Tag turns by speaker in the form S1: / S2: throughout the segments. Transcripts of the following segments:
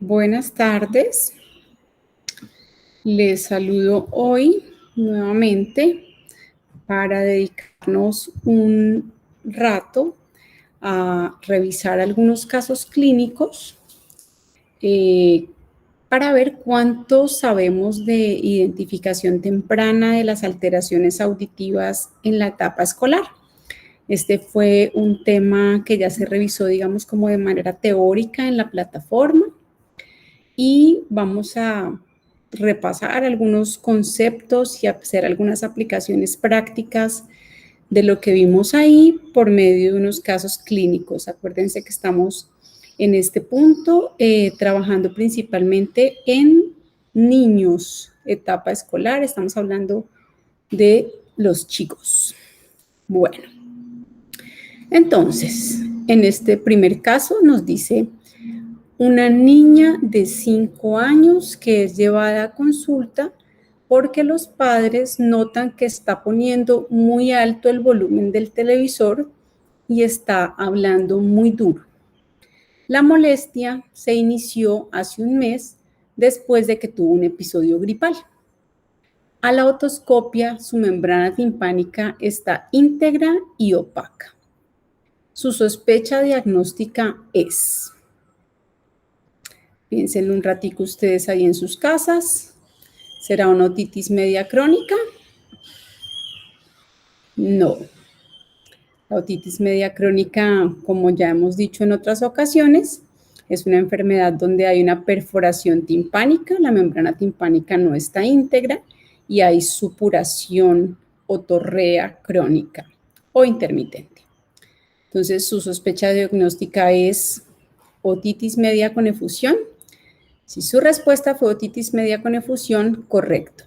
S1: Buenas tardes, les saludo hoy nuevamente para dedicarnos un rato a revisar algunos casos clínicos para ver cuánto sabemos de identificación temprana de las alteraciones auditivas en la etapa escolar. Este fue un tema que ya se revisó, digamos, como de manera teórica en la plataforma y vamos a repasar algunos conceptos y hacer algunas aplicaciones prácticas de lo que vimos ahí por medio de unos casos clínicos. Acuérdense que estamos en este punto trabajando principalmente en niños, etapa escolar, estamos hablando de los chicos. Bueno, entonces, en este primer caso nos dice una niña de 5 años que es llevada a consulta porque los padres notan que está poniendo muy alto el volumen del televisor y está hablando muy duro. La molestia se inició hace un mes después de que tuvo un episodio gripal. A la otoscopia, su membrana timpánica está íntegra y opaca. Su sospecha diagnóstica es... Piensen un ratico ustedes ahí en sus casas. ¿Será una otitis media crónica? No. La otitis media crónica, como ya hemos dicho en otras ocasiones, es una enfermedad donde hay una perforación timpánica, la membrana timpánica no está íntegra y hay supuración otorrea crónica o intermitente. Entonces, su sospecha diagnóstica es otitis media con efusión. Si su respuesta fue otitis media con efusión, correcto.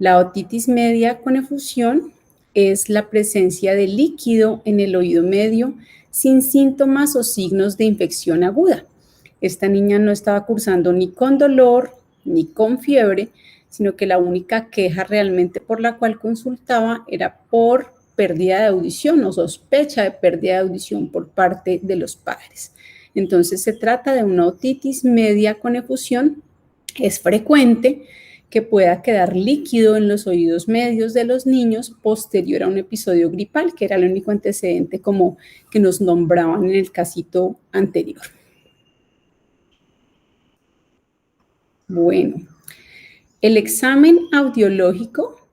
S1: La otitis media con efusión es la presencia de líquido en el oído medio sin síntomas o signos de infección aguda. Esta niña no estaba cursando ni con dolor ni con fiebre, sino que la única queja realmente por la cual consultaba era por pérdida de audición o sospecha de pérdida de audición por parte de los padres. Entonces se trata de una otitis media con efusión. Es frecuente que pueda quedar líquido en los oídos medios de los niños posterior a un episodio gripal, que era el único antecedente como que nos nombraban en el casito anterior. Bueno, el examen audiológico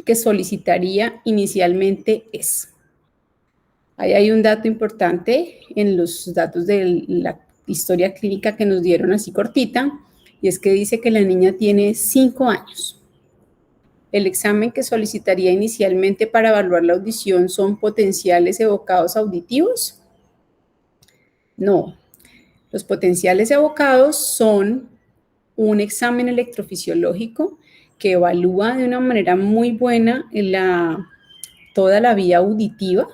S1: que solicitaría inicialmente es... Ahí hay un dato importante en los datos de la historia clínica que nos dieron así cortita, y es que dice que la niña tiene 5 años. El examen que solicitaría inicialmente para evaluar la audición son potenciales evocados auditivos. No, los potenciales evocados son un examen electrofisiológico que evalúa de una manera muy buena toda la vía auditiva,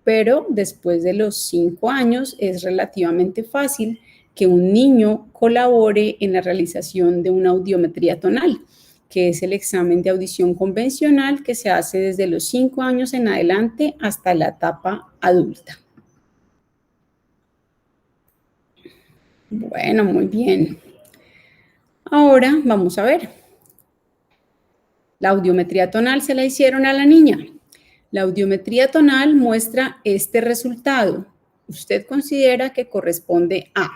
S1: pero después de los 5 años es relativamente fácil que un niño colabore en la realización de una audiometría tonal, que es el examen de audición convencional que se hace desde los 5 años en adelante hasta la etapa adulta. Bueno, muy bien. Ahora vamos a ver. La audiometría tonal se la hicieron a la niña. La audiometría tonal muestra este resultado. Usted considera que corresponde a.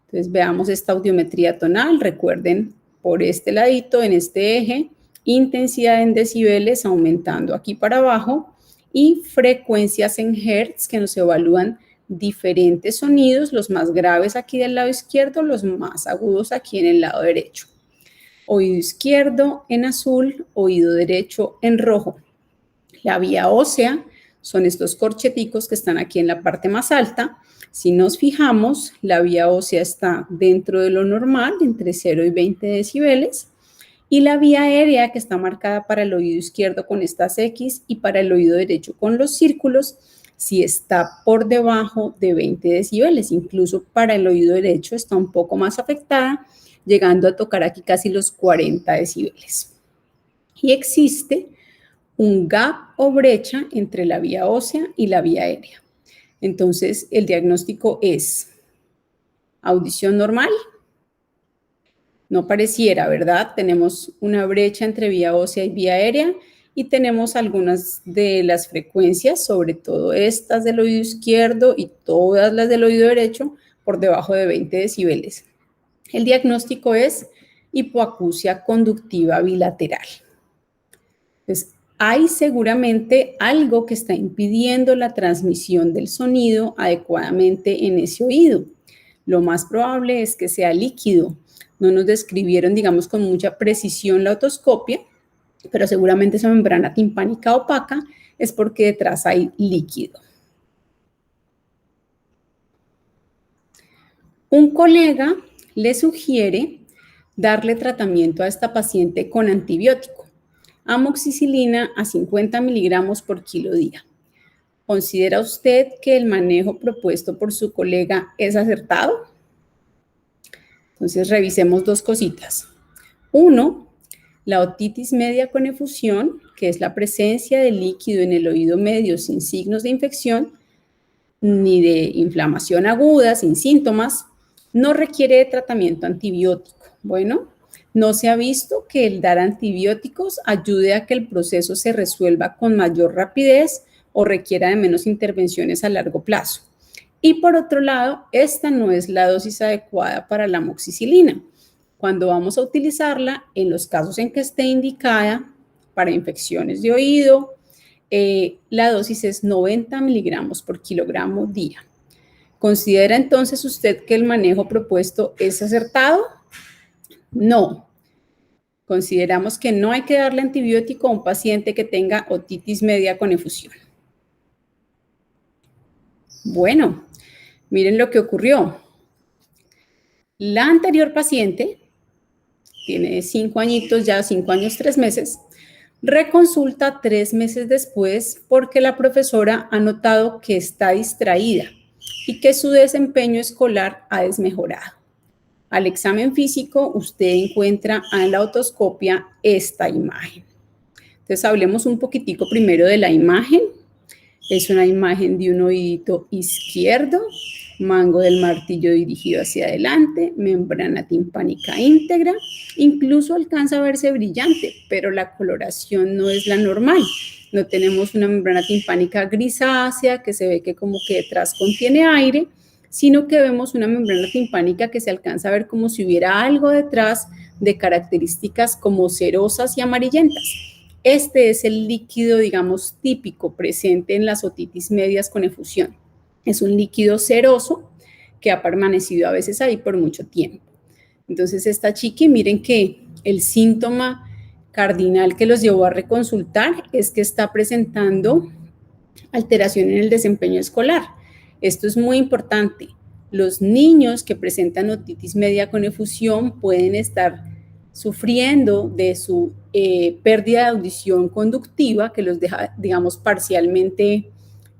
S1: Entonces veamos esta audiometría tonal. Recuerden, por este ladito, en este eje, intensidad en decibeles aumentando aquí para abajo y frecuencias en hertz que nos evalúan diferentes sonidos, los más graves aquí del lado izquierdo, los más agudos aquí en el lado derecho. Oído izquierdo en azul, oído derecho en rojo. La vía ósea son estos corcheticos que están aquí en la parte más alta. Si nos fijamos, la vía ósea está dentro de lo normal, entre 0 y 20 decibeles. Y la vía aérea, que está marcada para el oído izquierdo con estas X y para el oído derecho con los círculos, si está por debajo de 20 decibeles. Incluso para el oído derecho está un poco más afectada, llegando a tocar aquí casi los 40 decibeles. Y existe un gap o brecha entre la vía ósea y la vía aérea. Entonces, el diagnóstico es audición normal, No pareciera, ¿verdad? Tenemos una brecha entre vía ósea y vía aérea y tenemos algunas de las frecuencias, sobre todo estas del oído izquierdo y todas las del oído derecho, por debajo de 20 decibeles. El diagnóstico es hipoacusia conductiva bilateral. Entonces, hay seguramente algo que está impidiendo la transmisión del sonido adecuadamente en ese oído. Lo más probable es que sea líquido. No nos describieron, digamos, con mucha precisión la otoscopia, pero seguramente esa membrana timpánica opaca es porque detrás hay líquido. Un colega le sugiere darle tratamiento a esta paciente con antibiótico, amoxicilina a 50 miligramos por kilo día. ¿Considera usted que el manejo propuesto por su colega es acertado? Entonces, revisemos dos cositas. Uno, la otitis media con efusión, que es la presencia de líquido en el oído medio sin signos de infección ni de inflamación aguda, sin síntomas, no requiere de tratamiento antibiótico. Bueno, no se ha visto que el dar antibióticos ayude a que el proceso se resuelva con mayor rapidez o requiera de menos intervenciones a largo plazo. Y por otro lado, esta no es la dosis adecuada para la amoxicilina. Cuando vamos a utilizarla, en los casos en que esté indicada para infecciones de oído, la dosis es 90 miligramos por kilogramo día. ¿Considera entonces usted que el manejo propuesto es acertado? No. Consideramos que no hay que darle antibiótico a un paciente que tenga otitis media con efusión. Bueno, miren lo que ocurrió. La anterior paciente, tiene 5 añitos ya, 5 años, 3 meses, reconsulta 3 meses después porque la profesora ha notado que está distraída y que su desempeño escolar ha desmejorado. Al examen físico, usted encuentra en la otoscopia esta imagen. Entonces, hablemos un poquitico primero de la imagen. Es una imagen de un oídito izquierdo, mango del martillo dirigido hacia adelante, membrana timpánica íntegra, incluso alcanza a verse brillante, pero la coloración no es la normal. No tenemos una membrana timpánica grisácea que se ve que como que detrás contiene aire, sino que vemos una membrana timpánica que se alcanza a ver como si hubiera algo detrás de características como cerosas y amarillentas. Este es el líquido, digamos, típico presente en las otitis medias con efusión. Es un líquido ceroso que ha permanecido a veces ahí por mucho tiempo. Entonces, esta chiqui, miren que el síntoma cardinal que los llevó a reconsultar es que está presentando alteración en el desempeño escolar. Esto es muy importante. Los niños que presentan otitis media con efusión pueden estar sufriendo de su pérdida de audición conductiva que los deja, digamos, parcialmente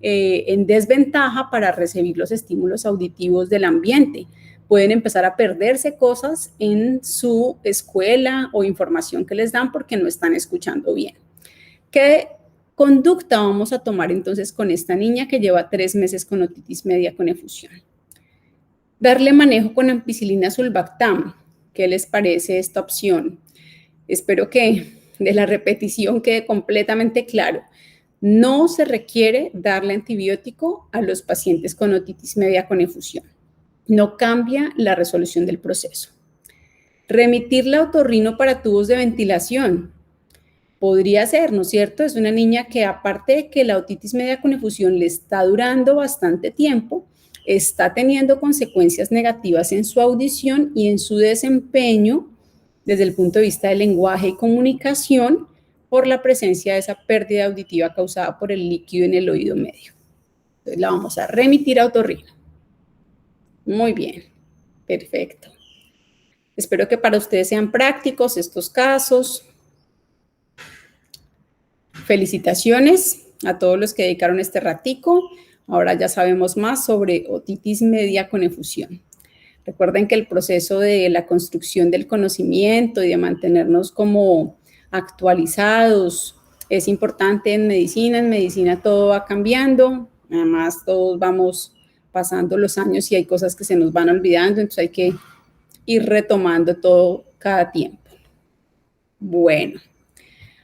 S1: en desventaja para recibir los estímulos auditivos del ambiente. Pueden empezar a perderse cosas en su escuela o información que les dan porque no están escuchando bien. ¿Qué conducta vamos a tomar entonces con esta niña que lleva 3 meses con otitis media con efusión? Darle manejo con ampicilina sulbactam. ¿Qué les parece esta opción? Espero que de la repetición quede completamente claro. No se requiere darle antibiótico a los pacientes con otitis media con efusión. No cambia la resolución del proceso. Remitirla a otorrino para tubos de ventilación. Podría ser, ¿no es cierto? Es una niña que aparte de que la otitis media con efusión le está durando bastante tiempo, está teniendo consecuencias negativas en su audición y en su desempeño desde el punto de vista del lenguaje y comunicación por la presencia de esa pérdida auditiva causada por el líquido en el oído medio. Entonces la vamos a remitir a otorrino. Muy bien, perfecto. Espero que para ustedes sean prácticos estos casos. Felicitaciones a todos los que dedicaron este ratico. Ahora ya sabemos más sobre otitis media con efusión. Recuerden que el proceso de la construcción del conocimiento y de mantenernos como actualizados es importante en medicina. En medicina todo va cambiando, además todos vamos pasando los años y hay cosas que se nos van olvidando, entonces hay que ir retomando todo cada tiempo. Bueno,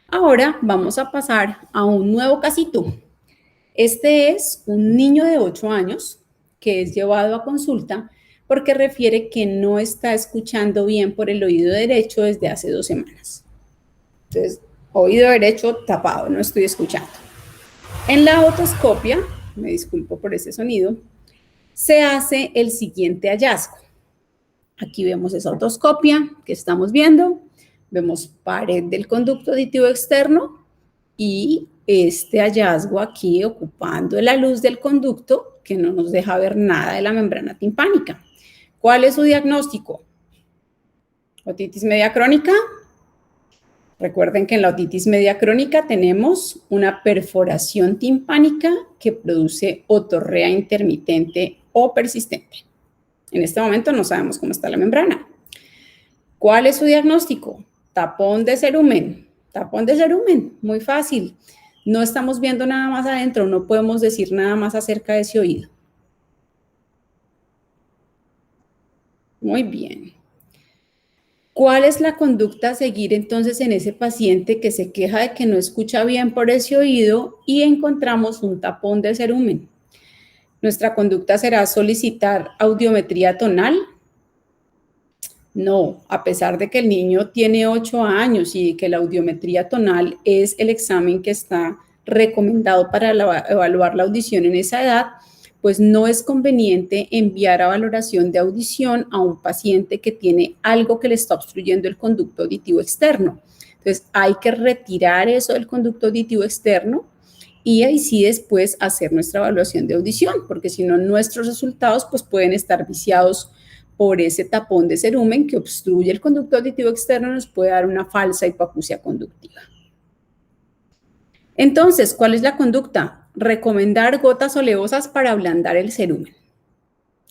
S1: ahora vamos a pasar a un nuevo casito. Este es un niño de 8 años que es llevado a consulta porque refiere que no está escuchando bien por el oído derecho desde hace 2 semanas. Entonces, oído derecho tapado, no estoy escuchando. En la otoscopia, me disculpo por ese sonido, se hace el siguiente hallazgo. Aquí vemos esa otoscopia que estamos viendo, vemos pared del conducto auditivo externo y este hallazgo aquí ocupando la luz del conducto que no nos deja ver nada de la membrana timpánica. ¿Cuál es su diagnóstico? ¿Otitis media crónica? Recuerden que en la otitis media crónica tenemos una perforación timpánica que produce otorrea intermitente o persistente. En este momento no sabemos cómo está la membrana. ¿Cuál es su diagnóstico? Tapón de cerumen. Tapón de cerumen, muy fácil. No estamos viendo nada más adentro, no podemos decir nada más acerca de ese oído. Muy bien. ¿Cuál es la conducta a seguir entonces en ese paciente que se queja de que no escucha bien por ese oído y encontramos un tapón de cerumen? ¿Nuestra conducta será solicitar audiometría tonal? No, a pesar de que el niño tiene 8 años y que la audiometría tonal es el examen que está recomendado para evaluar la audición en esa edad, pues no es conveniente enviar a valoración de audición a un paciente que tiene algo que le está obstruyendo el conducto auditivo externo. Entonces, hay que retirar eso del conducto auditivo externo y ahí sí después hacer nuestra evaluación de audición, porque si no, nuestros resultados pues pueden estar viciados por ese tapón de cerumen que obstruye el conducto auditivo externo y nos puede dar una falsa hipoacusia conductiva. Entonces, ¿cuál es la conducta? Recomendar gotas oleosas para ablandar el cerumen.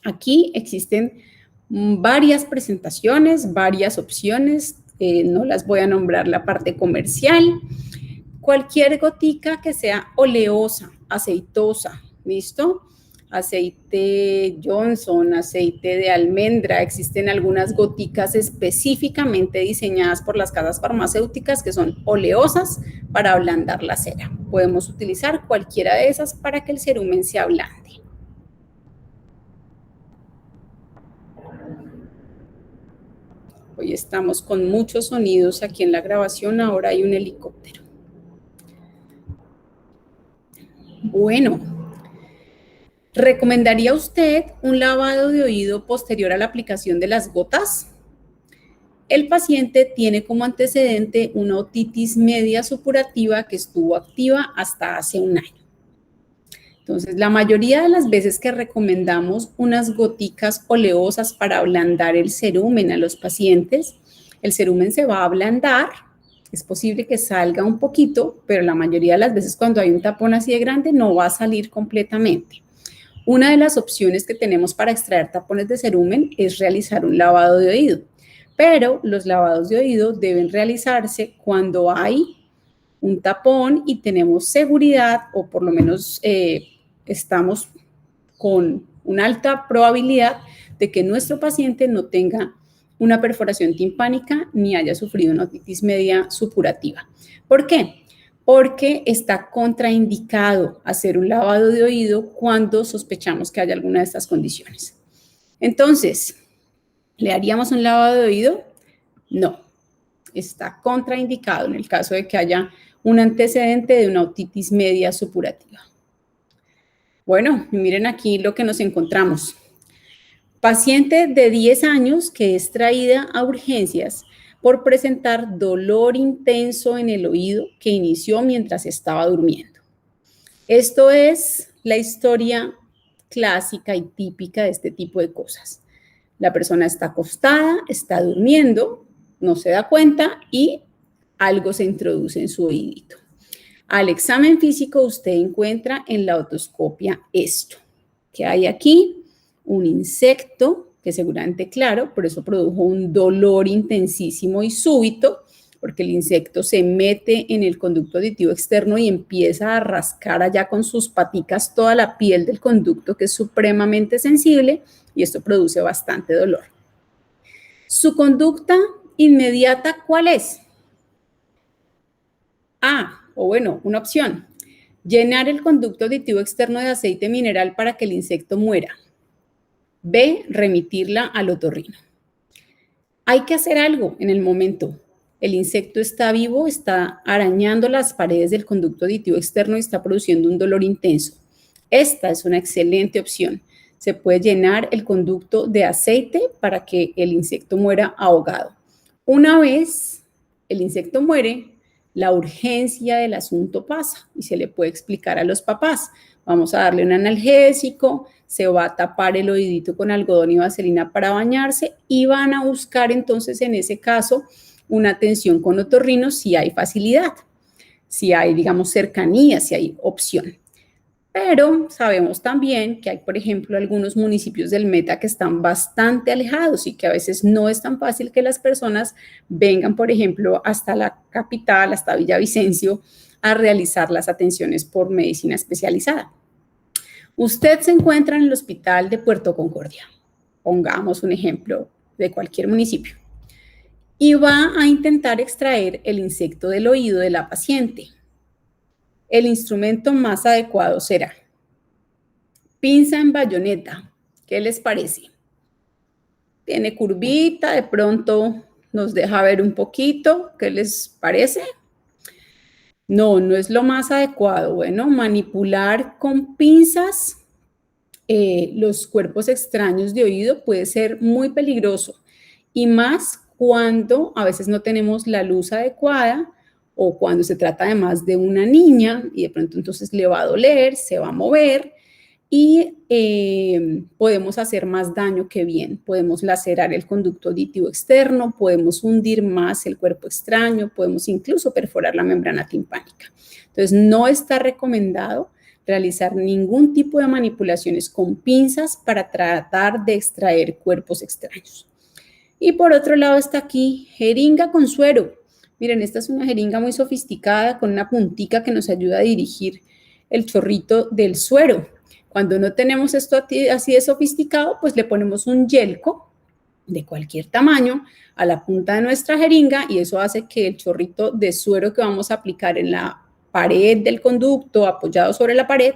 S1: Aquí existen varias presentaciones, varias opciones, no las voy a nombrar la parte comercial. Cualquier gotica que sea oleosa, aceitosa, ¿listo? Aceite Johnson, aceite de almendra, existen algunas goticas específicamente diseñadas por las casas farmacéuticas que son oleosas para ablandar la cera. Podemos utilizar cualquiera de esas para que el cerumen se ablande. Hoy estamos con muchos sonidos aquí en la grabación, ahora hay un helicóptero. Bueno, ¿recomendaría usted un lavado de oído posterior a la aplicación de las gotas? El paciente tiene como antecedente una otitis media supurativa que estuvo activa hasta hace un año. Entonces, la mayoría de las veces que recomendamos unas goticas oleosas para ablandar el cerumen a los pacientes, el cerumen se va a ablandar. Es posible que salga un poquito, pero la mayoría de las veces cuando hay un tapón así de grande no va a salir completamente. Una de las opciones que tenemos para extraer tapones de cerumen es realizar un lavado de oído, pero los lavados de oído deben realizarse cuando hay un tapón y tenemos seguridad o por lo menos estamos con una alta probabilidad de que nuestro paciente no tenga una perforación timpánica ni haya sufrido una otitis media supurativa. ¿Por qué? Porque está contraindicado hacer un lavado de oído cuando sospechamos que haya alguna de estas condiciones. Entonces, ¿le haríamos un lavado de oído? No, está contraindicado en el caso de que haya un antecedente de una otitis media supurativa. Bueno, miren aquí lo que nos encontramos. Paciente de 10 años que es traída a urgencias por presentar dolor intenso en el oído que inició mientras estaba durmiendo. Esto es la historia clásica y típica de este tipo de cosas. La persona está acostada, está durmiendo, no se da cuenta y algo se introduce en su oídito. Al examen físico usted encuentra en la otoscopia esto, que hay aquí un insecto que seguramente, claro, por eso produjo un dolor intensísimo y súbito, porque el insecto se mete en el conducto auditivo externo y empieza a rascar allá con sus paticas toda la piel del conducto, que es supremamente sensible, y esto produce bastante dolor. Su conducta inmediata, ¿cuál es? A, o bueno, una opción, llenar el conducto auditivo externo de aceite mineral para que el insecto muera. B, remitirla al otorrino. Hay que hacer algo en el momento. El insecto está vivo, está arañando las paredes del conducto auditivo externo y está produciendo un dolor intenso. Esta es una excelente opción. Se puede llenar el conducto de aceite para que el insecto muera ahogado. Una vez el insecto muere, la urgencia del asunto pasa y se le puede explicar a los papás. Vamos a darle un analgésico, se va a tapar el oídito con algodón y vaselina para bañarse y van a buscar entonces en ese caso una atención con otorrino si hay facilidad, si hay, digamos, cercanía, si hay opción. Pero sabemos también que hay, por ejemplo, algunos municipios del Meta que están bastante alejados y que a veces no es tan fácil que las personas vengan, por ejemplo, hasta la capital, hasta Villavicencio, a realizar las atenciones por medicina especializada. Usted se encuentra en el hospital de Puerto Concordia, pongamos un ejemplo de cualquier municipio, y va a intentar extraer el insecto del oído de la paciente. El instrumento más adecuado será pinza en bayoneta. ¿Qué les parece? Tiene curvita, de pronto nos deja ver un poquito. ¿Qué les parece? No, no es lo más adecuado. Bueno, manipular con pinzas los cuerpos extraños de oído puede ser muy peligroso y más cuando a veces no tenemos la luz adecuada o cuando se trata además de una niña y de pronto entonces le va a doler, se va a mover y podemos hacer más daño que bien. Podemos lacerar el conducto auditivo externo, podemos hundir más el cuerpo extraño, podemos incluso perforar la membrana timpánica. Entonces, no está recomendado realizar ningún tipo de manipulaciones con pinzas para tratar de extraer cuerpos extraños. Y por otro lado está aquí jeringa con suero. Miren, esta es una jeringa muy sofisticada con una puntica que nos ayuda a dirigir el chorrito del suero. Cuando no tenemos esto así de sofisticado, pues le ponemos un yelco de cualquier tamaño a la punta de nuestra jeringa y eso hace que el chorrito de suero que vamos a aplicar en la pared del conducto, apoyado sobre la pared,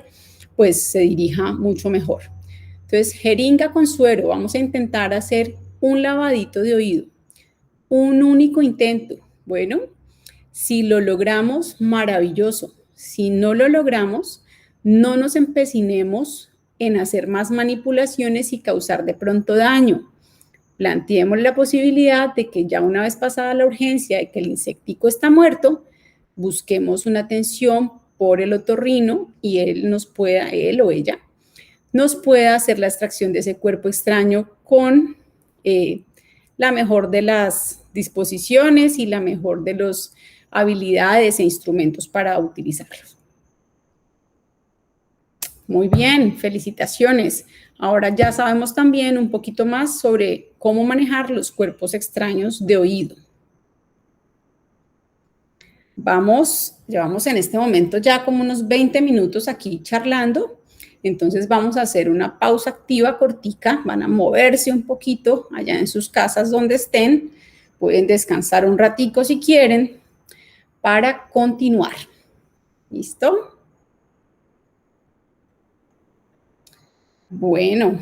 S1: pues se dirija mucho mejor. Entonces, jeringa con suero, vamos a intentar hacer un lavadito de oído, un único intento. Bueno, si lo logramos, maravilloso. Si no lo logramos, no nos empecinemos en hacer más manipulaciones y causar de pronto daño. Planteemos la posibilidad de que ya una vez pasada la urgencia de que el insectico está muerto, busquemos una atención por el otorrino y él o ella, nos pueda hacer la extracción de ese cuerpo extraño con la mejor de las disposiciones y la mejor de las habilidades e instrumentos para utilizarlos. Muy bien, felicitaciones. Ahora ya sabemos también un poquito más sobre cómo manejar los cuerpos extraños de oído. Llevamos en este momento ya como unos 20 minutos aquí charlando, entonces vamos a hacer una pausa activa cortica, van a moverse un poquito allá en sus casas donde estén, pueden descansar un ratico si quieren para continuar. ¿Listo? Bueno,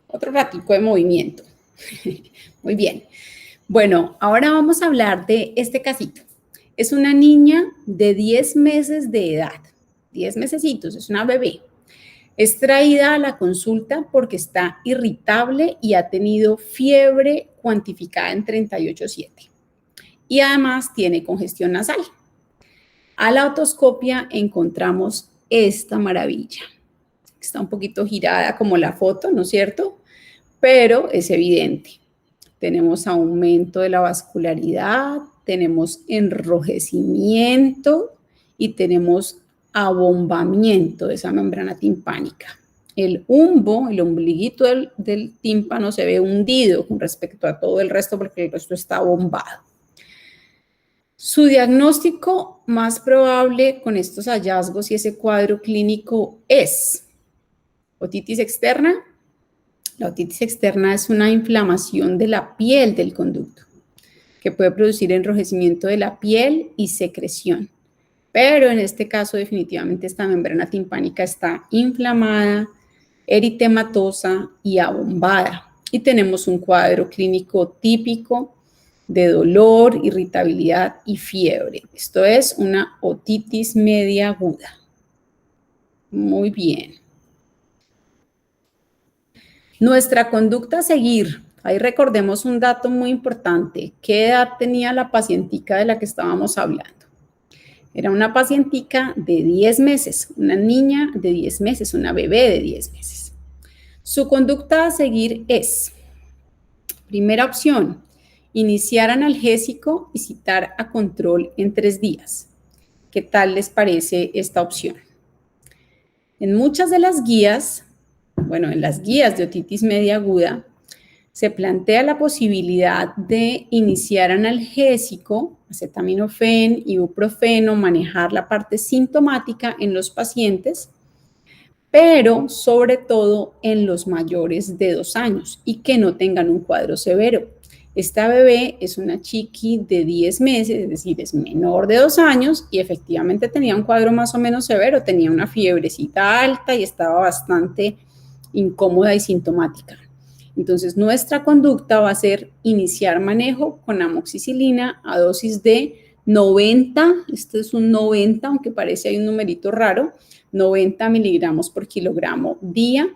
S1: otro ratico de movimiento. Muy bien. Bueno, ahora vamos a hablar de este casito. Es una niña de 10 meses de edad, 10 mesecitos, es una bebé. Es traída a la consulta porque está irritable y ha tenido fiebre cuantificada en 38,7. Y además tiene congestión nasal. A la otoscopia encontramos esta maravilla. Está un poquito girada como la foto, ¿no es cierto? Pero es evidente. Tenemos aumento de la vascularidad, tenemos enrojecimiento y tenemos abombamiento de esa membrana timpánica. El umbo, el ombliguito del tímpano se ve hundido con respecto a todo el resto porque el resto está abombado. Su diagnóstico más probable con estos hallazgos y ese cuadro clínico es otitis externa, La otitis externa es una inflamación de la piel del conducto que puede producir enrojecimiento de la piel y secreción. Pero en este caso definitivamente esta membrana timpánica está inflamada, eritematosa y abombada. Y tenemos un cuadro clínico típico de dolor, irritabilidad y fiebre. Esto es una otitis media aguda. Muy bien. Nuestra conducta a seguir. Ahí recordemos un dato muy importante. ¿Qué edad tenía la pacientica de la que estábamos hablando? Era una pacientica de 10 meses, una niña de 10 meses, una bebé de 10 meses. Su conducta a seguir es, primera opción, iniciar analgésico y citar a control en 3 días. ¿Qué tal les parece esta opción? En muchas de las guías, en las guías de otitis media aguda, se plantea la posibilidad de iniciar analgésico, acetaminofén, ibuprofeno, manejar la parte sintomática en los pacientes, pero sobre todo en los mayores de 2 años y que no tengan un cuadro severo. Esta bebé es una chiqui de 10 meses, es decir, es menor de 2 años y efectivamente tenía un cuadro más o menos severo, tenía una fiebrecita alta y estaba bastante incómoda y sintomática. Entonces, nuestra conducta va a ser iniciar manejo con amoxicilina a dosis de 90, esto es un 90, aunque parece hay un numerito raro, 90 miligramos por kilogramo día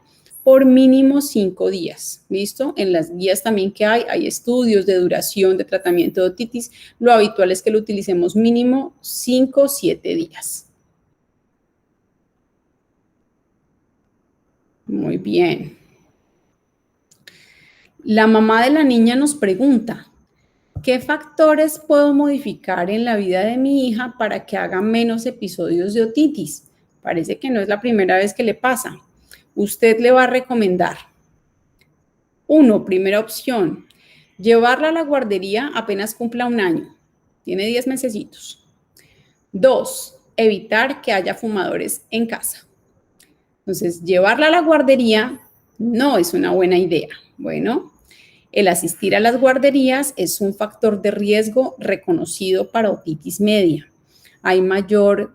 S1: por mínimo 5 días, ¿listo? En las guías también que hay estudios de duración de tratamiento de otitis, lo habitual es que lo utilicemos mínimo 5 o 7 días. Muy bien. La mamá de la niña nos pregunta, ¿qué factores puedo modificar en la vida de mi hija para que haga menos episodios de otitis? Parece que no es la primera vez que le pasa. Usted le va a recomendar. 1, primera opción, llevarla a la guardería apenas cumpla 1 año. Tiene 10 mesecitos. 2, evitar que haya fumadores en casa. Entonces, llevarla a la guardería no es una buena idea. Bueno, el asistir a las guarderías es un factor de riesgo reconocido para otitis media. Hay mayor,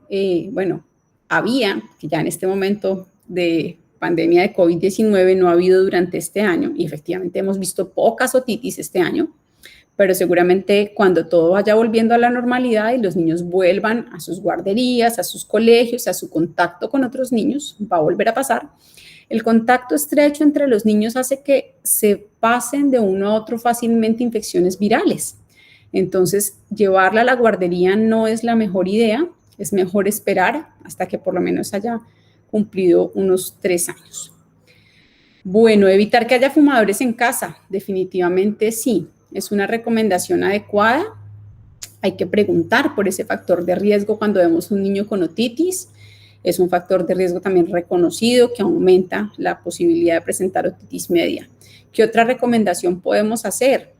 S1: había, que ya en este momento de pandemia de COVID-19 no ha habido durante este año, y efectivamente hemos visto pocas otitis este año, pero seguramente cuando todo vaya volviendo a la normalidad y los niños vuelvan a sus guarderías, a sus colegios, a su contacto con otros niños, va a volver a pasar. El contacto estrecho entre los niños hace que se pasen de uno a otro fácilmente infecciones virales. Entonces, llevarla a la guardería no es la mejor idea, es mejor esperar hasta que por lo menos haya cumplido unos 3 años. Bueno, evitar que haya fumadores en casa, definitivamente sí, es una recomendación adecuada. Hay que preguntar por ese factor de riesgo cuando vemos un niño con otitis. Es un factor de riesgo también reconocido que aumenta la posibilidad de presentar otitis media. ¿Qué otra recomendación podemos hacer?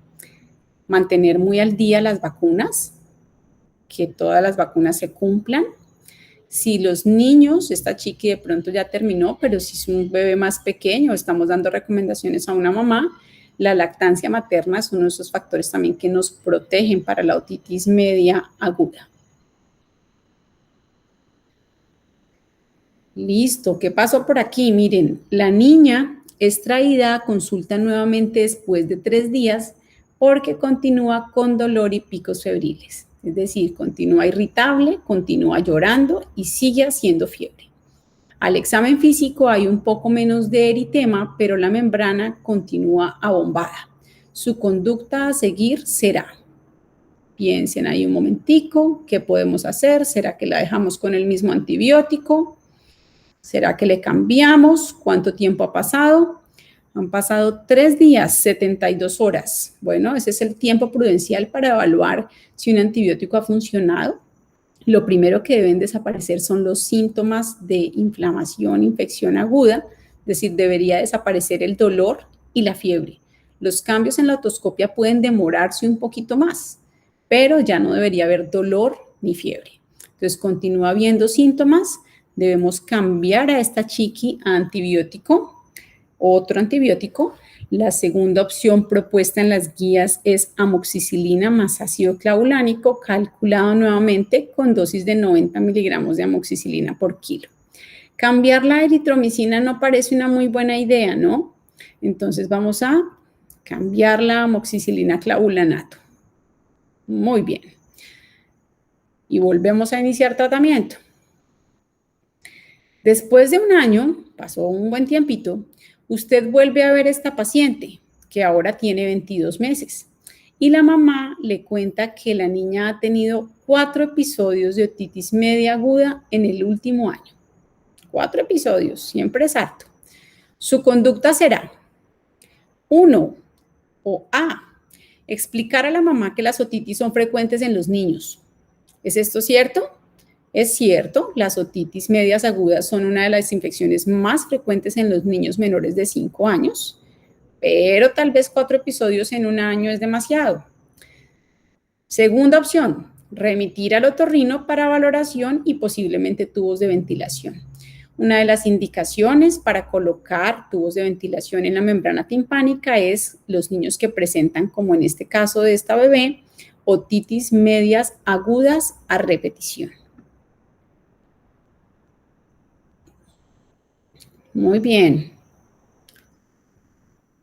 S1: Mantener muy al día las vacunas, que todas las vacunas se cumplan. Si los niños, esta chiqui de pronto ya terminó, pero si es un bebé más pequeño, estamos dando recomendaciones a una mamá, la lactancia materna es uno de esos factores también que nos protegen para la otitis media aguda. Listo, ¿qué pasó por aquí? Miren, la niña es traída a consulta nuevamente después de 3 días porque continúa con dolor y picos febriles. Es decir, continúa irritable, continúa llorando y sigue haciendo fiebre. Al examen físico hay un poco menos de eritema, pero la membrana continúa abombada. Su conducta a seguir será, piensen ahí un momentico, ¿qué podemos hacer? ¿Será que la dejamos con el mismo antibiótico? ¿Será que le cambiamos? ¿Cuánto tiempo ha pasado? Han pasado 3 días, 72 horas. Bueno, ese es el tiempo prudencial para evaluar si un antibiótico ha funcionado. Lo primero que deben desaparecer son los síntomas de inflamación, infección aguda, es decir, debería desaparecer el dolor y la fiebre. Los cambios en la otoscopia pueden demorarse un poquito más, pero ya no debería haber dolor ni fiebre. Entonces, continúa habiendo síntomas, debemos cambiar a esta chiqui a antibiótico. otro antibiótico. La segunda opción propuesta en las guías es amoxicilina más ácido clavulánico, calculado nuevamente con dosis de 90 miligramos de amoxicilina por kilo. Cambiar la eritromicina no parece una muy buena idea, ¿no? Entonces vamos a cambiar la amoxicilina clavulanato. Muy bien. Y volvemos a iniciar tratamiento. Después de un año, pasó un buen tiempito, usted vuelve a ver a esta paciente, que ahora tiene 22 meses, y la mamá le cuenta que la niña ha tenido 4 episodios de otitis media aguda en el último año. 4 episodios, siempre es harto. Su conducta será 1. O A. Explicar a la mamá que las otitis son frecuentes en los niños. ¿Es esto cierto? Es cierto, las otitis medias agudas son una de las infecciones más frecuentes en los niños menores de 5 años, pero tal vez 4 episodios en un año es demasiado. Segunda opción, remitir al otorrino para valoración y posiblemente tubos de ventilación. Una de las indicaciones para colocar tubos de ventilación en la membrana timpánica es los niños que presentan, como en este caso de esta bebé, otitis medias agudas a repetición. Muy bien.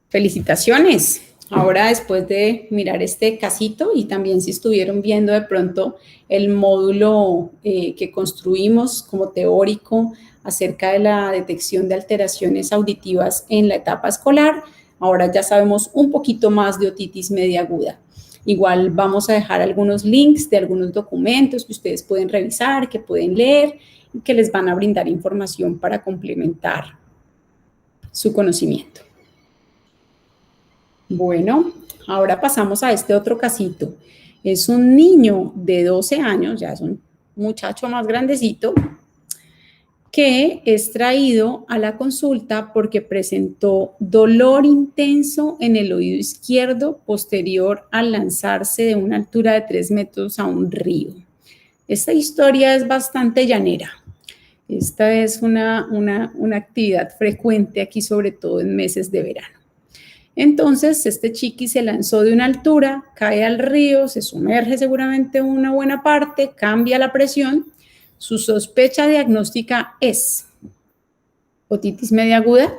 S1: Felicitaciones. Ahora, después de mirar este casito y también si estuvieron viendo de pronto el módulo que construimos como teórico acerca de la detección de alteraciones auditivas en la etapa escolar, ahora ya sabemos un poquito más de otitis media aguda. Igual vamos a dejar algunos links de algunos documentos que ustedes pueden revisar, que pueden leer y que les van a brindar información para complementar su conocimiento. Bueno, ahora pasamos a este otro casito. Es un niño de 12 años, ya es un muchacho más grandecito, que es traído a la consulta porque presentó dolor intenso en el oído izquierdo posterior al lanzarse de una altura de 3 metros a un río. Esta historia es bastante llanera. Esta es una actividad frecuente aquí, sobre todo en meses de verano. Entonces, este chiqui se lanzó de una altura, cae al río, se sumerge seguramente una buena parte, cambia la presión. Su sospecha diagnóstica es otitis media aguda.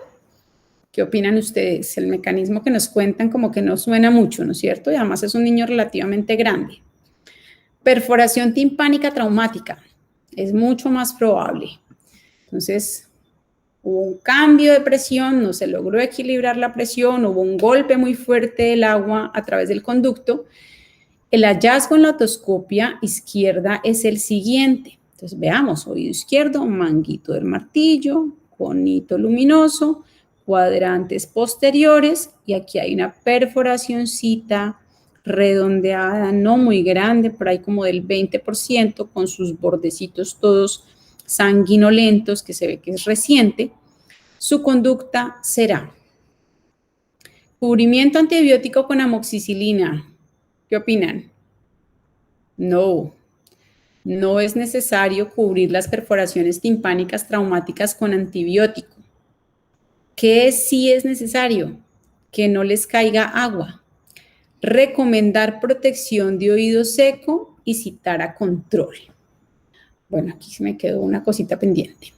S1: ¿Qué opinan ustedes? El mecanismo que nos cuentan como que no suena mucho, ¿no es cierto? Y además es un niño relativamente grande. Perforación timpánica traumática. Es mucho más probable. Entonces, hubo un cambio de presión, no se logró equilibrar la presión, hubo un golpe muy fuerte del agua a través del conducto. El hallazgo en la otoscopia izquierda es el siguiente. Entonces, veamos, oído izquierdo, manguito del martillo, conito luminoso, cuadrantes posteriores, y aquí hay una perforacioncita redondeada, no muy grande, por ahí como del 20%, con sus bordecitos todos sanguinolentos, que se ve que es reciente. Su conducta será cubrimiento antibiótico con amoxicilina. ¿Qué opinan? No, no es necesario cubrir las perforaciones timpánicas traumáticas con antibiótico. ¿Qué sí es necesario? Que no les caiga agua. Recomendar protección de oído seco y citar a control. Bueno, aquí se me quedó una cosita pendiente.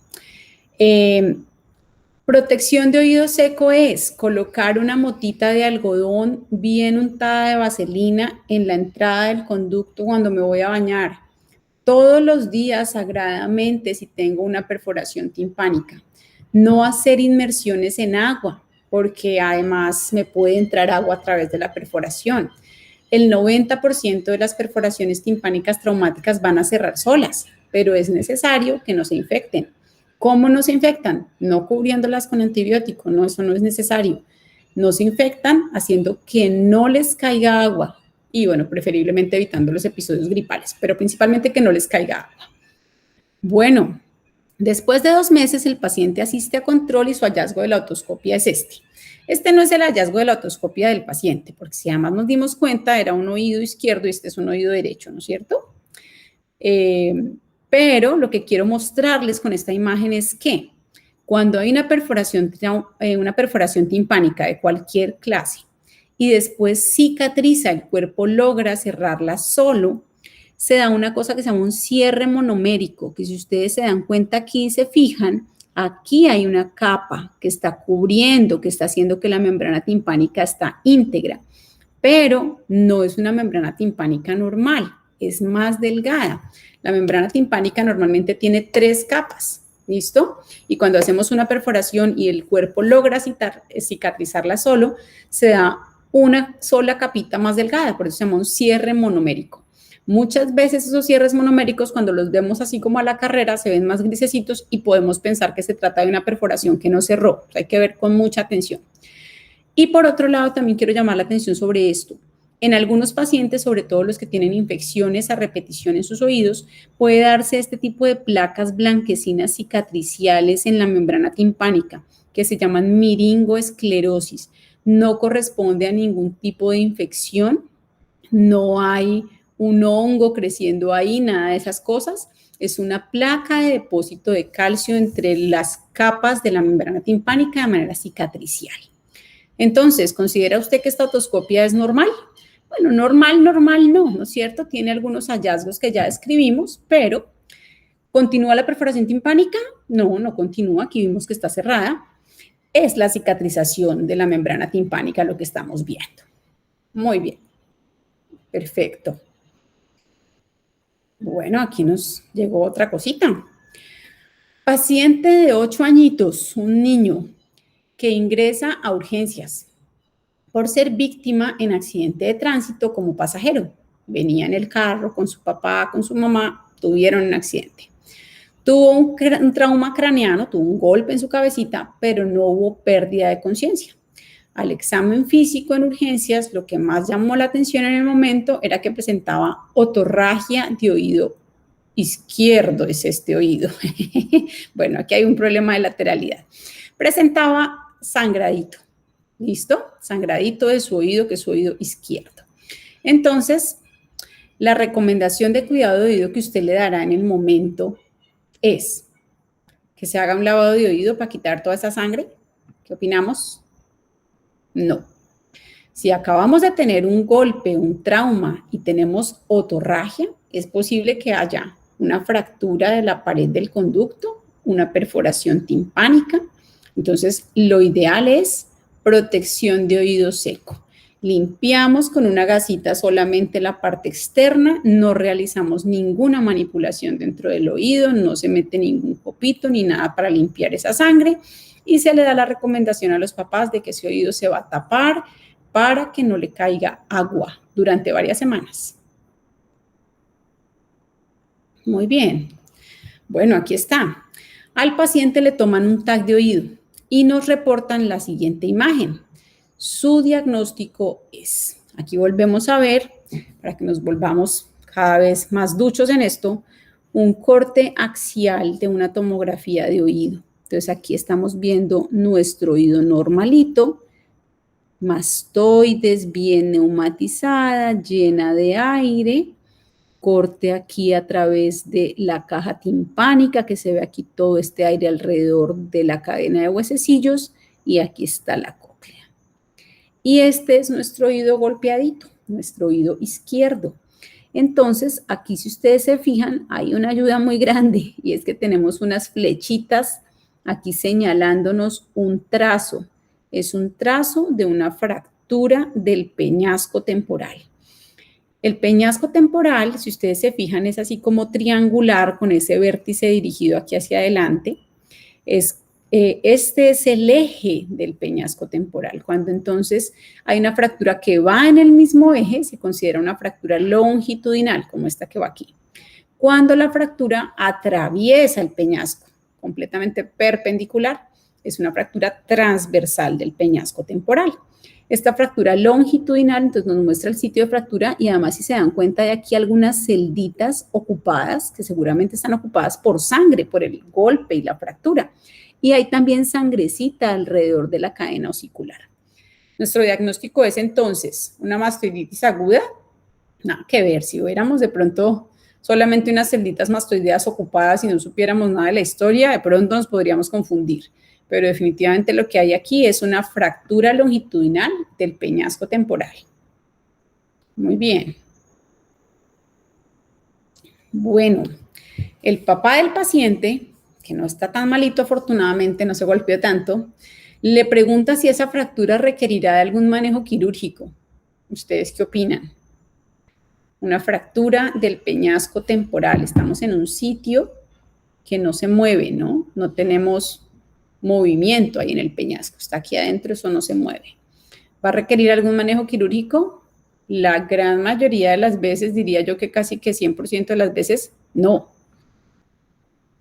S1: Protección de oído seco es colocar una motita de algodón bien untada de vaselina en la entrada del conducto cuando me voy a bañar. Todos los días sagradamente si tengo una perforación timpánica. No hacer inmersiones en agua, porque además me puede entrar agua a través de la perforación. El 90% de las perforaciones timpánicas traumáticas van a cerrar solas, pero es necesario que no se infecten. ¿Cómo no se infectan? No cubriéndolas con antibiótico, no, eso no es necesario. No se infectan haciendo que no les caiga agua y, bueno, preferiblemente evitando los episodios gripales, pero principalmente que no les caiga agua. Bueno, después de 2 meses el paciente asiste a control y su hallazgo de la otoscopia es este. Este no es el hallazgo de la otoscopia del paciente, porque si además nos dimos cuenta era un oído izquierdo y este es un oído derecho, ¿no es cierto? Pero lo que quiero mostrarles con esta imagen es que Cuando hay una perforación timpánica de cualquier clase y después cicatriza, el cuerpo logra cerrarla solo, se da una cosa que se llama un cierre monomérico, que si ustedes se dan cuenta aquí y se fijan, aquí hay una capa que está cubriendo, que está haciendo que la membrana timpánica está íntegra, pero no es una membrana timpánica normal, es más delgada. La membrana timpánica normalmente tiene 3 capas, ¿listo? Y cuando hacemos una perforación y el cuerpo logra cicatrizarla solo, se da una sola capita más delgada, por eso se llama un cierre monomérico. Muchas veces esos cierres monoméricos, cuando los vemos así como a la carrera, se ven más grisecitos y podemos pensar que se trata de una perforación que no cerró. Hay que ver con mucha atención. Y por otro lado, también quiero llamar la atención sobre esto. En algunos pacientes, sobre todo los que tienen infecciones a repetición en sus oídos, puede darse este tipo de placas blanquecinas cicatriciales en la membrana timpánica, que se llaman miringoesclerosis. No corresponde a ningún tipo de infección, no hay un hongo creciendo ahí, nada de esas cosas. Es una placa de depósito de calcio entre las capas de la membrana timpánica de manera cicatricial. Entonces, ¿considera usted que esta otoscopia es normal? Bueno, normal no, ¿no es cierto? Tiene algunos hallazgos que ya describimos, pero ¿continúa la perforación timpánica? No, no continúa, aquí vimos que está cerrada. Es la cicatrización de la membrana timpánica lo que estamos viendo. Muy bien, perfecto. Bueno, aquí nos llegó otra cosita. Paciente de 8 añitos, un niño que ingresa a urgencias por ser víctima en accidente de tránsito como pasajero. Venía en el carro con su papá, con su mamá, tuvieron un accidente. Tuvo un trauma craneano, tuvo un golpe en su cabecita, pero no hubo pérdida de conciencia. Al examen físico en urgencias, lo que más llamó la atención en el momento era que presentaba otorragia de oído izquierdo, es este oído. Bueno, aquí hay un problema de lateralidad. Presentaba sangradito, ¿listo? Sangradito de su oído, que es su oído izquierdo. Entonces, la recomendación de cuidado de oído que usted le dará en el momento es que se haga un lavado de oído para quitar toda esa sangre. ¿Qué opinamos? No. Si acabamos de tener un golpe, un trauma y tenemos otorragia, es posible que haya una fractura de la pared del conducto, una perforación timpánica. Entonces, lo ideal es protección de oído seco. Limpiamos con una gasita solamente la parte externa, no realizamos ninguna manipulación dentro del oído, no se mete ningún copito ni nada para limpiar esa sangre y se le da la recomendación a los papás de que ese oído se va a tapar para que no le caiga agua durante varias semanas. Muy bien. Bueno, aquí está. Al paciente le toman un TAC de oído y nos reportan la siguiente imagen. Su diagnóstico es, aquí volvemos a ver, para que nos volvamos cada vez más duchos en esto, un corte axial de una tomografía de oído. Entonces aquí estamos viendo nuestro oído normalito, mastoides bien neumatizada, llena de aire, corte aquí a través de la caja timpánica, que se ve aquí todo este aire alrededor de la cadena de huesecillos, y aquí está la cóclea. Y este es nuestro oído golpeadito, nuestro oído izquierdo. Entonces, aquí si ustedes se fijan, hay una ayuda muy grande, y es que tenemos unas flechitas aquí señalándonos un trazo. Es un trazo de una fractura del peñasco temporal. El peñasco temporal, si ustedes se fijan, es así como triangular con ese vértice dirigido aquí hacia adelante. Este es el eje del peñasco temporal. Cuando entonces hay una fractura que va en el mismo eje, se considera una fractura longitudinal, como esta que va aquí. Cuando la fractura atraviesa el peñasco, completamente perpendicular, es una fractura transversal del peñasco temporal. Esta fractura longitudinal entonces nos muestra el sitio de fractura y además si se dan cuenta hay aquí algunas celditas ocupadas que seguramente están ocupadas por sangre, por el golpe y la fractura. Y hay también sangrecita alrededor de la cadena osicular. Nuestro diagnóstico es entonces una mastoiditis aguda. Nada que ver, si hubiéramos de pronto solamente unas celditas mastoideas ocupadas y no supiéramos nada de la historia, de pronto nos podríamos confundir. Pero definitivamente lo que hay aquí es una fractura longitudinal del peñasco temporal. Muy bien. Bueno, el papá del paciente, que no está tan malito afortunadamente, no se golpeó tanto, le pregunta si esa fractura requerirá de algún manejo quirúrgico. ¿Ustedes qué opinan? Una fractura del peñasco temporal. Estamos en un sitio que no se mueve, ¿no? No tenemos movimiento ahí en el peñasco. Está aquí adentro, eso no se mueve. ¿Va a requerir algún manejo quirúrgico? La gran mayoría de las veces, diría yo que casi que 100% de las veces, no.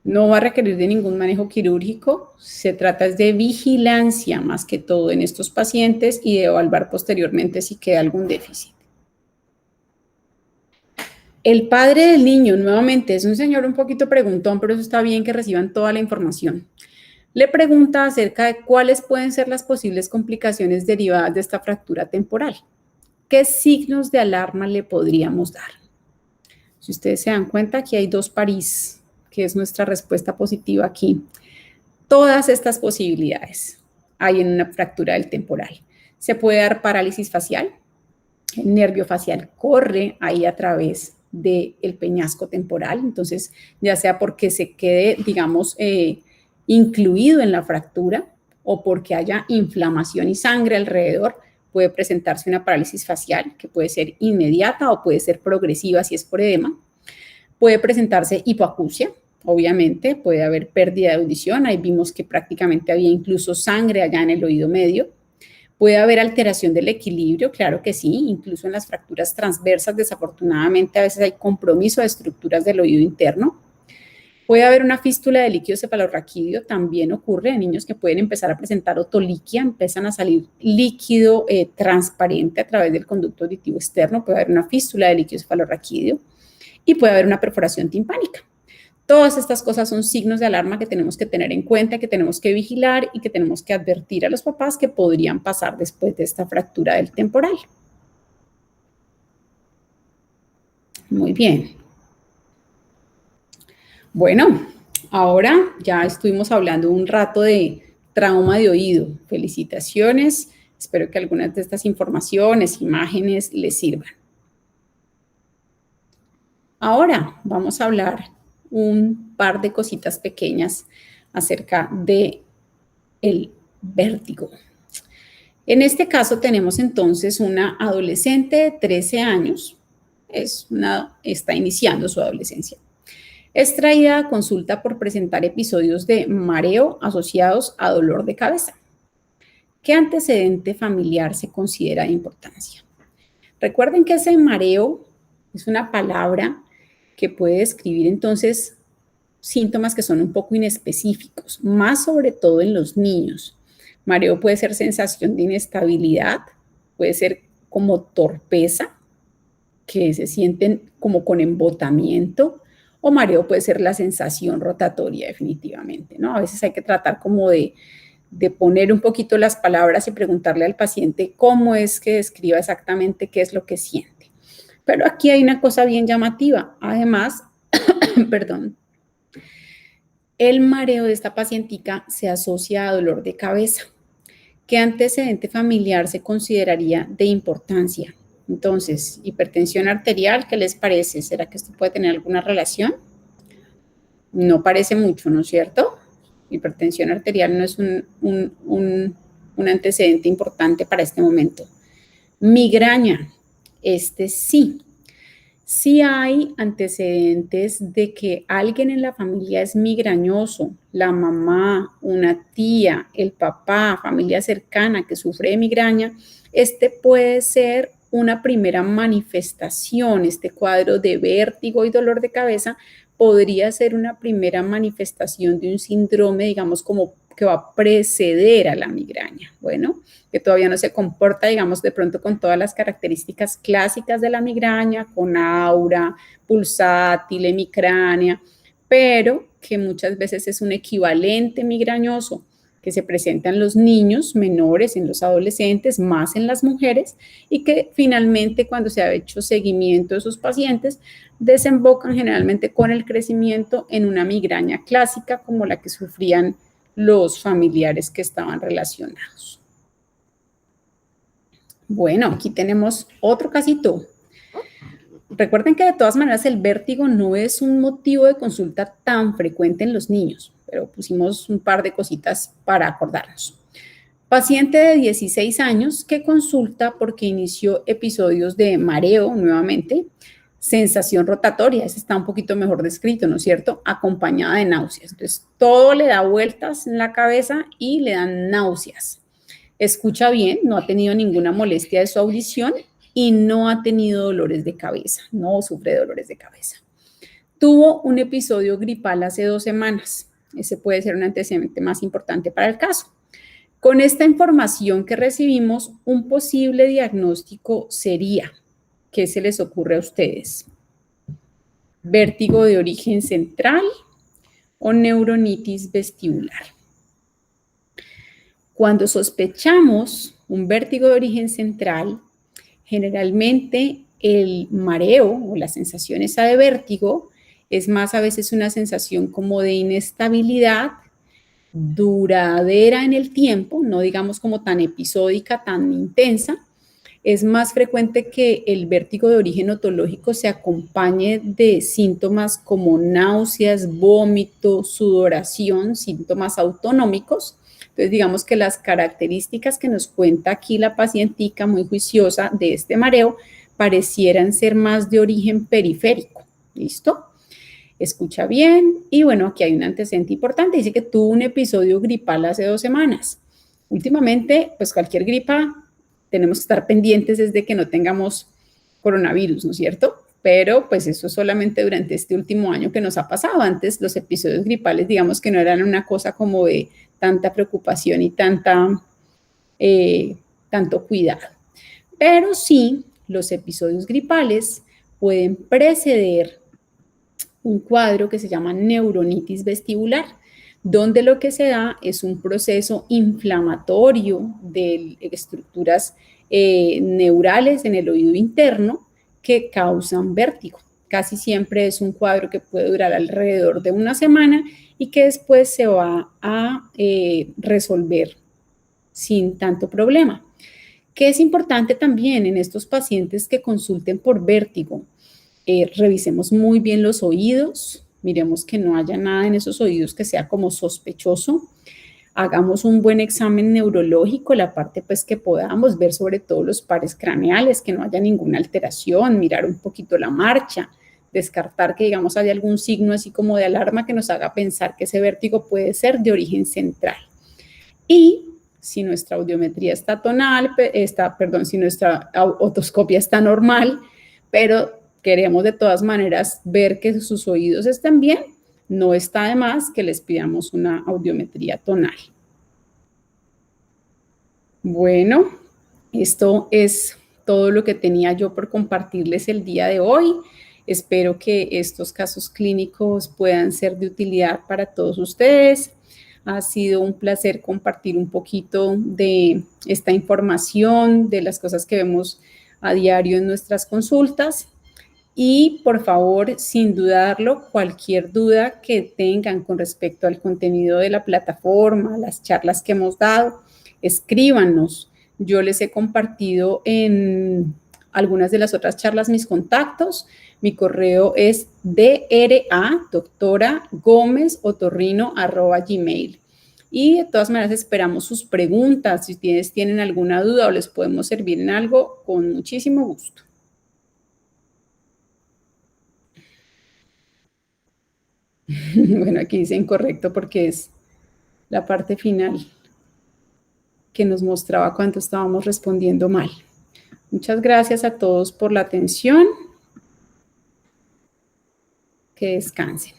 S1: No va a requerir de ningún manejo quirúrgico. Se trata de vigilancia más que todo en estos pacientes y de evaluar posteriormente si queda algún déficit. El padre del niño, nuevamente, es un señor un poquito preguntón, pero eso está bien que reciban toda la información. Le pregunta acerca de cuáles pueden ser las posibles complicaciones derivadas de esta fractura temporal. ¿Qué signos de alarma le podríamos dar? Si ustedes se dan cuenta, aquí hay 2 París, que es nuestra respuesta positiva aquí. Todas estas posibilidades hay en una fractura del temporal. Se puede dar parálisis facial. El nervio facial corre ahí a través del peñasco temporal, entonces ya sea porque se quede, digamos, incluido en la fractura o porque haya inflamación y sangre alrededor, puede presentarse una parálisis facial que puede ser inmediata o puede ser progresiva si es por edema. Puede presentarse hipoacusia, obviamente, puede haber pérdida de audición, ahí vimos que prácticamente había incluso sangre allá en el oído medio. Puede haber alteración del equilibrio, claro que sí, incluso en las fracturas transversas, desafortunadamente a veces hay compromiso de estructuras del oído interno. Puede haber una fístula de líquido cefalorraquídeo, también ocurre en niños que pueden empezar a presentar otoliquia, empiezan a salir líquido transparente a través del conducto auditivo externo, puede haber una fístula de líquido cefalorraquídeo y puede haber una perforación timpánica. Todas estas cosas son signos de alarma que tenemos que tener en cuenta, que tenemos que vigilar y que tenemos que advertir a los papás que podrían pasar después de esta fractura del temporal. Muy bien. Bueno, ahora ya estuvimos hablando un rato de trauma de oído. Felicitaciones. Espero que algunas de estas informaciones, imágenes les sirvan. Ahora vamos a hablar un par de cositas pequeñas acerca de el vértigo. En este caso tenemos entonces una adolescente de 13 años, está iniciando su adolescencia. Es traída a consulta por presentar episodios de mareo asociados a dolor de cabeza. ¿Qué antecedente familiar se considera de importancia? Recuerden que ese mareo es una palabra que puede describir entonces síntomas que son un poco inespecíficos, más sobre todo en los niños. Mareo puede ser sensación de inestabilidad, puede ser como torpeza, que se sienten como con embotamiento, o mareo puede ser la sensación rotatoria definitivamente, ¿no? A veces hay que tratar como de poner un poquito las palabras y preguntarle al paciente cómo es que describa exactamente qué es lo que siente. Pero aquí hay una cosa bien llamativa. Además, perdón, el mareo de esta pacientica se asocia a dolor de cabeza. ¿Qué antecedente familiar se consideraría de importancia? Entonces, hipertensión arterial, ¿qué les parece? ¿Será que esto puede tener alguna relación? No parece mucho, ¿no es cierto? Hipertensión arterial no es un antecedente importante para este momento. Migraña, sí. Sí hay antecedentes de que alguien en la familia es migrañoso, la mamá, una tía, el papá, familia cercana que sufre de migraña. Este puede ser una primera manifestación, este cuadro de vértigo y dolor de cabeza podría ser una primera manifestación de un síndrome, digamos, como que va a preceder a la migraña. Bueno, que todavía no se comporta, digamos, de pronto con todas las características clásicas de la migraña, con aura, pulsátil, hemicránea, pero que muchas veces es un equivalente migrañoso, que que se presenta en los niños menores, en los adolescentes, más en las mujeres, y que finalmente cuando se ha hecho seguimiento de sus pacientes, desembocan generalmente con el crecimiento en una migraña clásica como la que sufrían los familiares que estaban relacionados. Bueno, aquí tenemos otro casito. Recuerden que de todas maneras el vértigo no es un motivo de consulta tan frecuente en los niños, pero pusimos un par de cositas para acordarnos. Paciente de 16 años que consulta porque inició episodios de mareo nuevamente, sensación rotatoria, ese está un poquito mejor descrito, ¿no es cierto? Acompañada de náuseas. Entonces, todo le da vueltas en la cabeza y le dan náuseas. Escucha bien, no ha tenido ninguna molestia de su audición y no ha tenido dolores de cabeza, no sufre de dolores de cabeza. Tuvo un episodio gripal hace 2 semanas. Ese puede ser un antecedente más importante para el caso. Con esta información que recibimos, un posible diagnóstico sería, ¿qué se les ocurre a ustedes? ¿Vértigo de origen central o neuronitis vestibular? Cuando sospechamos un vértigo de origen central, generalmente el mareo o la sensación esa de vértigo es más a veces una sensación como de inestabilidad duradera en el tiempo, no digamos como tan episódica, tan intensa. Es más frecuente que el vértigo de origen otológico se acompañe de síntomas como náuseas, vómito, sudoración, síntomas autonómicos. Entonces, digamos que las características que nos cuenta aquí la pacientica muy juiciosa de este mareo parecieran ser más de origen periférico. ¿Listo? Escucha bien. Y bueno, aquí hay un antecedente importante. Dice que tuvo un episodio gripal hace 2 semanas. Últimamente, pues cualquier gripa tenemos que estar pendientes desde que no tengamos coronavirus, ¿no es cierto? Pero pues eso solamente durante este último año que nos ha pasado. Antes los episodios gripales, digamos que no eran una cosa como de tanta preocupación y tanto cuidado. Pero sí, los episodios gripales pueden preceder un cuadro que se llama neuronitis vestibular, donde lo que se da es un proceso inflamatorio de estructuras neurales en el oído interno que causan vértigo. Casi siempre es un cuadro que puede durar alrededor de 1 semana y que después se va a resolver sin tanto problema. ¿Qué es importante también en estos pacientes que consulten por vértigo? Revisemos muy bien los oídos, miremos que no haya nada en esos oídos que sea como sospechoso. Hagamos un buen examen neurológico, la parte pues que podamos ver sobre todo los pares craneales, que no haya ninguna alteración, mirar un poquito la marcha, descartar que digamos haya algún signo así como de alarma que nos haga pensar que ese vértigo puede ser de origen central. Y si nuestra audiometría está tonal, si nuestra otoscopia está normal, pero queremos de todas maneras ver que sus oídos estén bien, no está de más que les pidamos una audiometría tonal. Bueno, esto es todo lo que tenía yo por compartirles el día de hoy. Espero que estos casos clínicos puedan ser de utilidad para todos ustedes. Ha sido un placer compartir un poquito de esta información, de las cosas que vemos a diario en nuestras consultas. Y por favor, sin dudarlo, cualquier duda que tengan con respecto al contenido de la plataforma, las charlas que hemos dado, escríbanos. Yo les he compartido en algunas de las otras charlas mis contactos. Mi correo es dra.doctora.gomez.otorrino@gmail. Y de todas maneras esperamos sus preguntas. Si ustedes tienen alguna duda o les podemos servir en algo, con muchísimo gusto. Bueno, aquí dice incorrecto porque es la parte final que nos mostraba cuánto estábamos respondiendo mal. Muchas gracias a todos por la atención. Que descansen.